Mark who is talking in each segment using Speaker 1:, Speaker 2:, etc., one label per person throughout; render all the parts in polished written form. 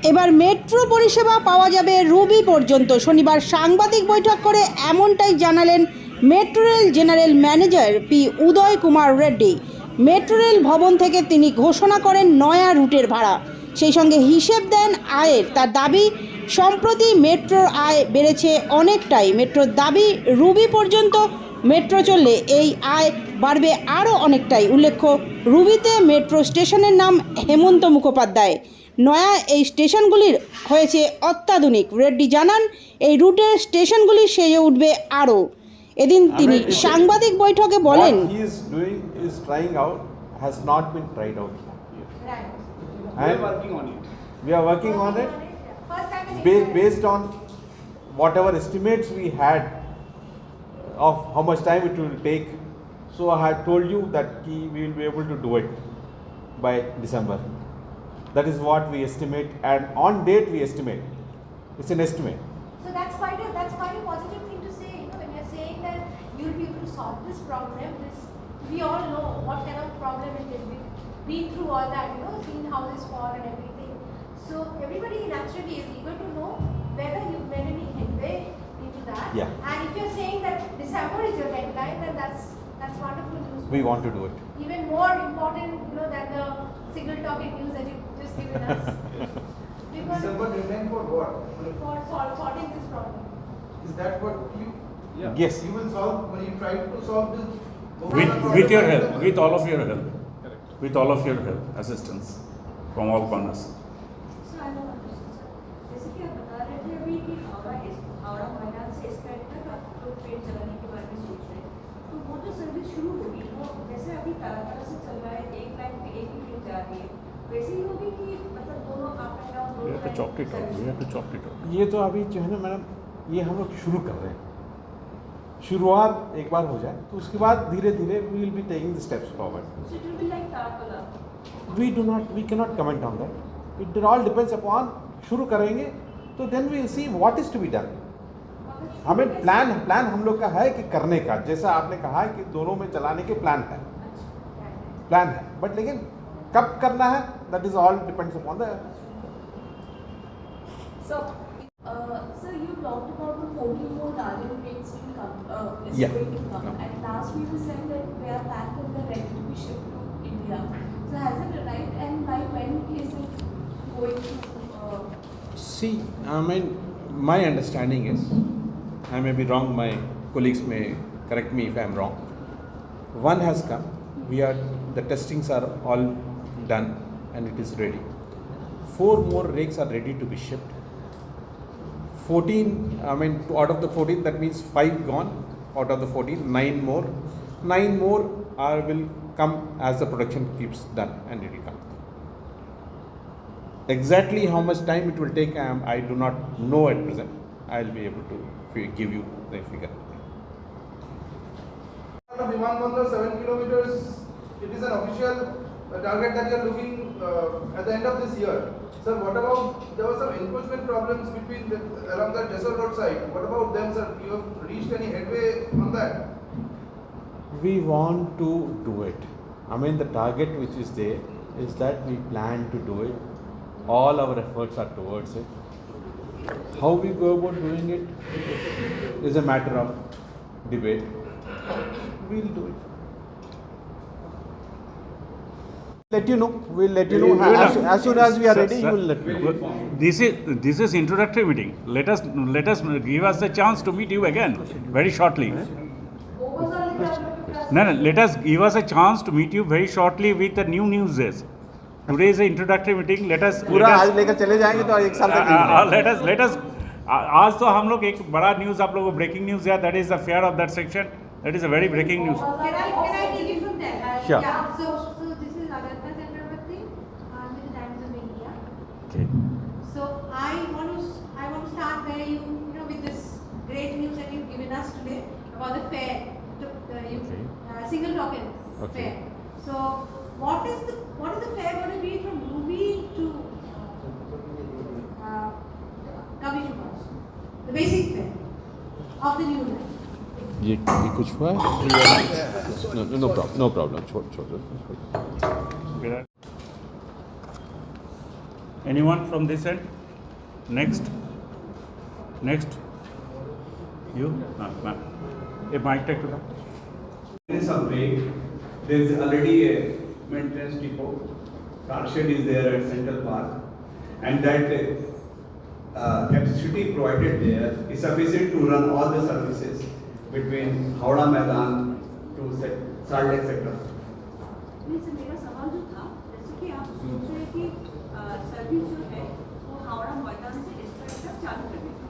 Speaker 1: এবার মেট্রো পরিষেবা পাওয়া যাবে রুবি পর্যন্ত। শনিবার সাংবাদিক বৈঠক করে এমনটাই জানালেন metro rail general manager P Uday Kumar Reddy. Metro rail ভবন থেকে তিনি ঘোষণা করেন নয়া রুটের ভাড়া, সেই সঙ্গে হিসেব দেন আয়ের। তার দাবি, সম্প্রতি মেট্রোর আয় বেড়েছে অনেকটাই। মেট্রোর দাবি, রুবি পর্যন্ত মেট্রো চললে এই আয় বাড়বে আরও অনেকটাই। উল্লেখ্য, রুবিতে মেট্রো স্টেশনের নাম হেমন্ত মুখোপাধ্যায়। নয়া এই স্টেশনগুলির হয়েছে অত্যাধুনিক। রেড্ডি জানান, এই রুটের স্টেশনগুলি সেজে উঠবে আরও। এদিন তিনি সাংবাদিক বৈঠকে বলেন,
Speaker 2: We are working on it. Based on whatever estimates we had of how much time it will take. So I had told you that we will be able to do it by December. That is what we estimate, and on date we estimate. It's an estimate.
Speaker 3: So that's quite a positive thing to say. You know, when you're saying that you'll be able to solve this problem, we all know what kind of problem it is. We've been through all that, you know, seen houses fall and everything. So everybody naturally is eager to know whether you've made any headway into that.
Speaker 2: Yeah.
Speaker 3: And if you're saying that December is your deadline, then that's wonderful news.
Speaker 2: We want to do it.
Speaker 3: Even more important, you know, than the single topic news that you've just given us. Because
Speaker 4: December deadline for what?
Speaker 3: for solving this problem.
Speaker 4: Is that what you?
Speaker 2: Yes.
Speaker 4: You will solve when you try to solve this.
Speaker 5: With your help, with all of your help, with all of your help, assistance from all corners.
Speaker 6: So I know what this is. जैसे कि आप बता रहे थे अभी कि हावड़ा मैदान से इस टाइप तक आप लोग ट्रेन चलाने के बारे में सोच रहे हैं, तो वो जो सर्विस शुरू होगी वो जैसे अभी तारा से चल रहा है, एक लाइन पे एक ही ट्रेन जा रही है, वैसे ही होगी कि मतलब दोनों up and down
Speaker 5: We have to chop it out. We have to chop it out.
Speaker 2: ये तो अभी जो है ना मैडम, ये हम लोग शुरू कर रहे हैं। शुरुआत एक बार हो जाए तो उसके बाद धीरे धीरे we will be taking the steps forward.
Speaker 6: So it will be like Tarapala.
Speaker 2: We cannot comment on that. It all depends upon, शुरू करेंगे तो then we will see what is to be done. हमें plan हम लोग का है कि करने का, जैसा आपने कहा है कि दोनों में चलाने के प्लान है, बट लेकिन कब करना है, that is all depends upon the.
Speaker 6: So, sir, you talked about the 14 more Darwin trains will come. Is
Speaker 2: Yeah.
Speaker 6: going to come. And last week you said that they are packed and they're ready to be shipped to India. So has it arrived, and by when is it going to?
Speaker 7: See, I mean, my understanding is, I may be wrong, my colleagues may correct me if I am wrong. One has come, the testings are all done and it is ready. 4 more rakes are ready to be shipped. 14, I mean, out of the 14, that means 5 gone out of the 14, 9 more. 9 more will come as the production keeps done and it will come. Exactly how much time it will take, I do not know at present. I will be able to give you the figure.
Speaker 4: Viman Bandar 7 kilometers. It is an official target that you are looking at the end of this year. Sir, what about, there were some encroachment problems around the Jessel Road side. What about them, sir? You have reached any headway on that?
Speaker 2: We want to do it. I mean, the target which is there is that we plan to do it. All our efforts are towards it. How we go about doing it is a matter of debate. We'll do it. Let you know. We'll let you know as soon as we are ready. You will let me know.
Speaker 5: This is introductory meeting. Let us give us the chance to meet you again very shortly. No, let us give us a chance to meet you very shortly with the new news. Today is an introductory meeting. Let us
Speaker 2: आज लेकर चले जाएंगे तो एक साल तक नहीं मिलेगा.
Speaker 5: let us आज तो हम लोग एक बड़ा न्यूज़ आप लोगों को ब्रेकिंग न्यूज़ है. That is the fear of that section. That is a very breaking news.
Speaker 3: Can I take it from there?
Speaker 2: Sure.
Speaker 3: Yeah. So this is Agatha Chakrabarti with the Times of India.
Speaker 2: Okay.
Speaker 3: So I want to start where you know with this great news that you've given us today about the fair, single token fair. So what is the fair going to be from Ruby to Kavishubas? The basic fair of the new line.
Speaker 7: ये कुछ हुआ है? No problem. छोड़.
Speaker 5: Anyone from this end? Next. You? Ma'am. A mic take to them.
Speaker 8: There is some break. There is already a maintenance depot. Car shed is there at Central Park, and that capacity provided there is sufficient to run all the services between Howrah Maidan to Salt Lake sector.
Speaker 6: नहीं sir, मेरा सवाल जो था, जैसे कि आप सोच रहे हैं कि सर्विस जो है वो हावड़ा मैदान से इस तरह तक चालू करने की।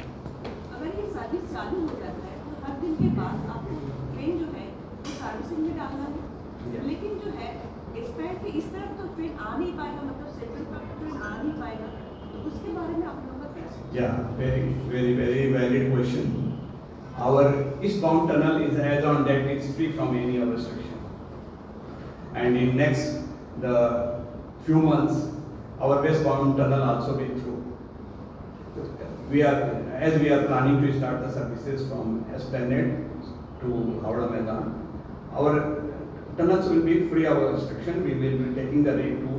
Speaker 6: अगर ये सर्विस चालू हो जाता है तो हर दिन के बाद आपको ट्रेन जो है वो सर्विसिंग में डालना है, लेकिन जो है एक्सपायर के इस तरफ तो ट्रेन आ नहीं पाएगा, मतलब सेंट्रल तक ट्रेन आ नहीं पाएगा, तो उसके बारे में आप लोगों का क्या सोच?
Speaker 8: Yeah, very valid question. Our eastbound tunnel is as on that it's free from any obstruction. And in next the few months, our westbound tunnel also be through. We are planning to start the services from Esplanade to Howrah Maidan. Our tunnels will be free of obstruction. We will be taking the rate to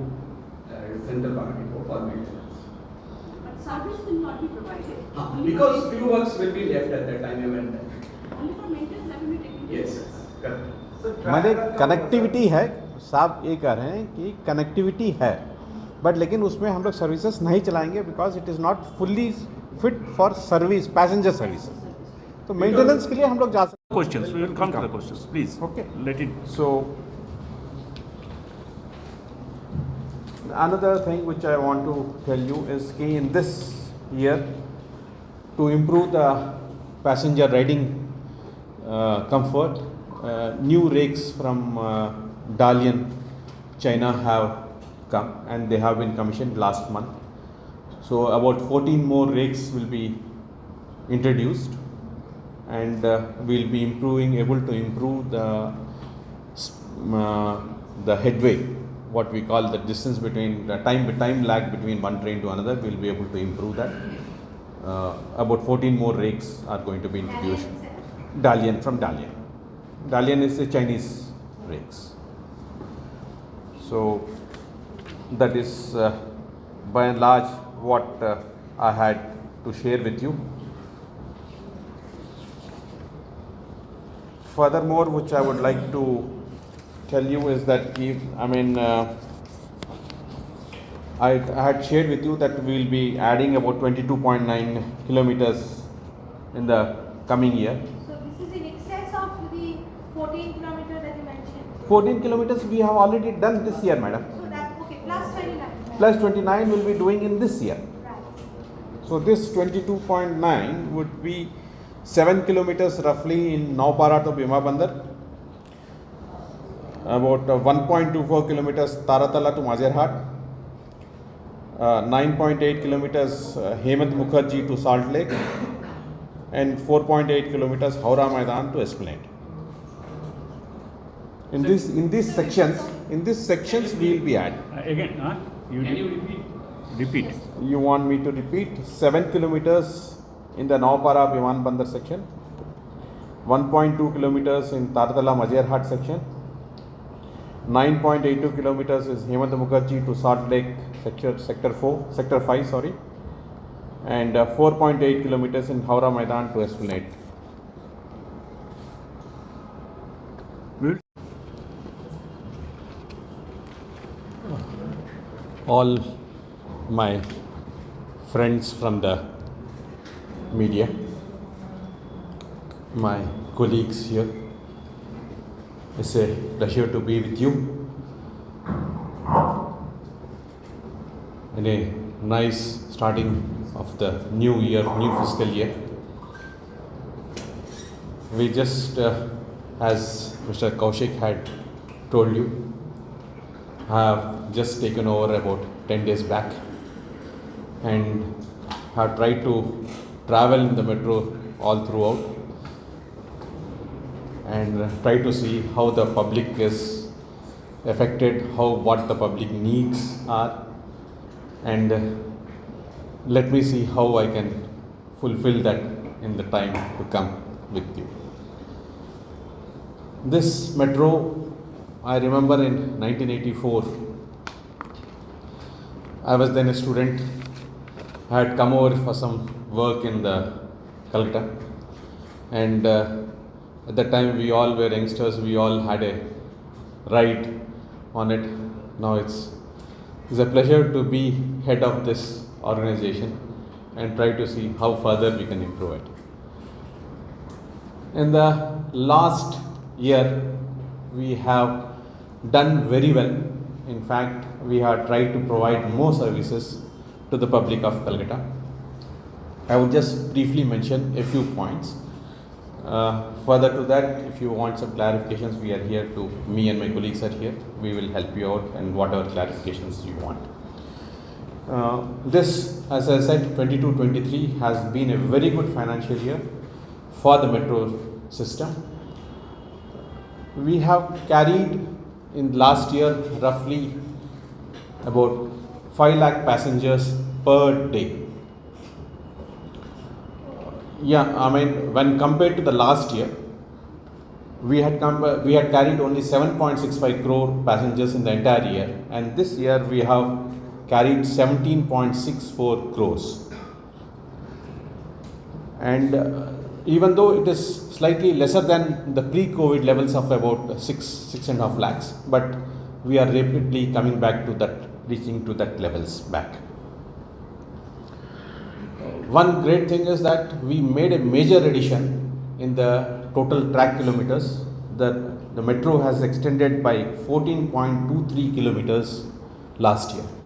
Speaker 8: Central Park Depot for maintenance.
Speaker 6: But service will not be provided.
Speaker 8: Because few works will be left at that time event.
Speaker 6: Only for maintenance that will be taken.
Speaker 8: Yes, correct.
Speaker 7: मैंने connectivity है, साहब ये कह रहे हैं कि connectivity है, but लेकिन उसमें हम लोग सर्विसेज नहीं चलाएंगे because it is not fully fit for service, passenger service. तो मेंटेनेंस के लिए हम लोग जा सकते
Speaker 5: Questions. We will come to the questions. Please.
Speaker 7: Okay.
Speaker 5: Let it.
Speaker 7: So, another thing which I want to tell you is that in this year, to improve the passenger riding comfort, new rakes from Dalian, China have come and they have been commissioned last month. So about 14 more rakes will be introduced, and we'll be able to improve the headway, what we call the distance between the time lag between one train to another. We'll be able to improve that. About 14 more rakes are going to be introduced. Dalian, from Dalian. Dalian is the Chinese rakes. So that is by and large what I had to share with you. Furthermore, which I would like to tell you is that I had shared with you that we will be adding about 22.9 kilometers in the coming year.
Speaker 3: So this is in excess of the 14 kilometer that you mentioned.
Speaker 7: 14 kilometers we have already done this year, madam.
Speaker 3: So that, okay, plus 29.
Speaker 7: Plus 29 will be doing in this year.
Speaker 3: Right.
Speaker 7: So this 22.9 would be 7 kilometers roughly in Naupara to Bhima Bandar, about 1.24 kilometers Taratala to Mazerhat, 9.8 kilometers Hemant Mukherjee to Salt Lake, and 4.8 kilometers Howrah Maidan to Esplanade. In these sections we will be adding.
Speaker 5: Again, Can you repeat?
Speaker 7: You want me to repeat? 7 kilometers in the Naupara Biman Bandar section, 1.2 kilometers in Taratala Mazerhat section, 9.82 kilometers is Hemant Mukherjee to Salt Lake sector 5, sorry, and 4.8 kilometers in Howrah Maidan to Esplanade. All my friends from the media, my colleagues here, it's a pleasure to be with you in a nice starting of the new year, new fiscal year. We just, as Mr. Kaushik had told you, have just taken over about 10 days back and have tried to travel in the metro all throughout and try to see how the public is affected, what the public needs are, and let me see how I can fulfill that in the time to come with you. This metro, I remember in 1984, I was then a student. I had come over for some work in the Calcutta, and at that time we all were youngsters. We all had a ride on it. Now it's a pleasure to be head of this organization and try to see how further we can improve it. In the last year, we have done very well. In fact, we have tried to provide more services to the public of Calcutta. I would just briefly mention a few points. Further to that, if you want some clarifications, we are here to, me and my colleagues are here. We will help you out and whatever clarifications you want. This, as I said, 22-23 has been a very good financial year for the metro system. We have carried in last year roughly about 5 lakh passengers per day. When compared to the last year, we had carried only 7.65 crore passengers in the entire year, and this year we have carried 17.64 crores. And even though it is slightly lesser than the pre-COVID levels of about 6.5 lakhs, but we are rapidly coming back to that, reaching to that levels back. One great thing is that we made a major addition in the total track kilometers. The metro has extended by 14.23 kilometers last year.